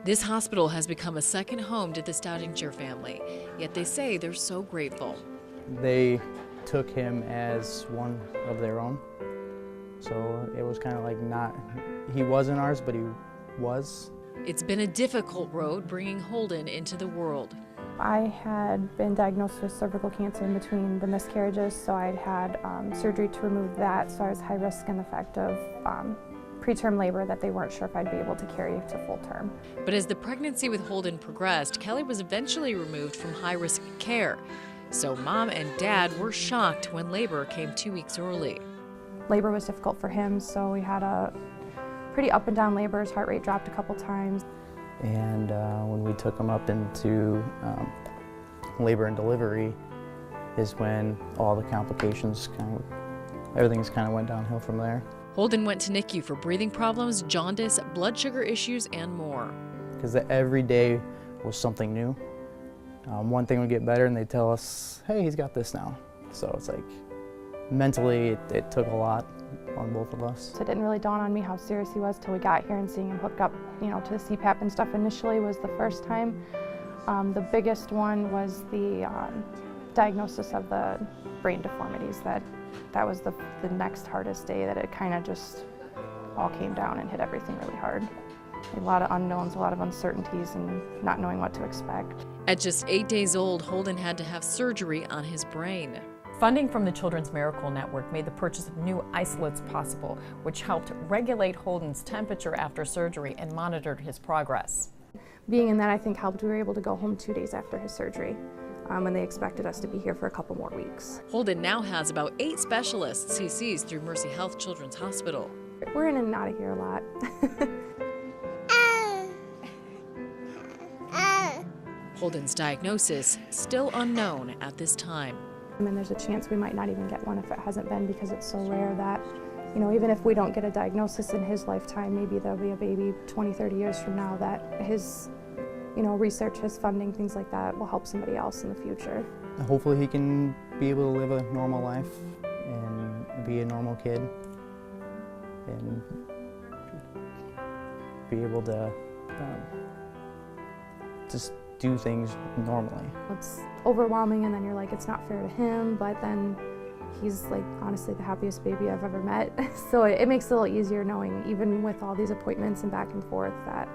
This hospital has become a second home to the Stoudinger family, yet they say they're so grateful. They took him as one of their own, so it was kind of like he wasn't ours, but he was. It's been a difficult road bringing Holden into the world. I had been diagnosed with cervical cancer in between the miscarriages, so I'd had surgery to remove that, so I was high risk in the fact of preterm labor that they weren't sure if I'd be able to carry to full term. But as the pregnancy with Holden progressed, Kelly was eventually removed from high-risk care. So Mom and Dad were shocked when labor came 2 weeks early. Labor was difficult for him, so we had a pretty up and down labor. His heart rate dropped a couple times. And when we took him up into labor and delivery is when all the complications everything's kind of went downhill from there. Holden went to NICU for breathing problems, jaundice, blood sugar issues, and more. Because every day was something new. One thing would get better and they'd tell us, hey, he's got this now. So it's like, mentally it took a lot on both of us. So it didn't really dawn on me how serious he was till we got here, and seeing him hooked up, to the CPAP and stuff initially was the first time. The biggest one was the diagnosis of the brain deformities. That was the next hardest day, that it kind of just all came down and hit everything really hard. A lot of unknowns, a lot of uncertainties, and not knowing what to expect. At just 8 days old, Holden had to have surgery on his brain. Funding from the Children's Miracle Network made the purchase of new isolates possible, which helped regulate Holden's temperature after surgery and monitored his progress. Being in that, I think, helped. We were able to go home 2 days after his surgery, when they expected us to be here for a couple more weeks. Holden now has about 8 specialists he sees through Mercy Health Children's Hospital. We're in and out of here a lot. Holden's diagnosis still unknown at this time. And there's a chance we might not even get one if it hasn't been, because it's so rare that, even if we don't get a diagnosis in his lifetime, maybe there'll be a baby 20, 30 years from now that his, research, his funding, things like that will help somebody else in the future. Hopefully he can be able to live a normal life and be a normal kid and be able to just do things normally. It's overwhelming, and then you're like, it's not fair to him, but then he's like honestly the happiest baby I've ever met. So it makes it a little easier knowing, even with all these appointments and back and forth, that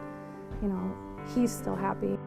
he's still happy.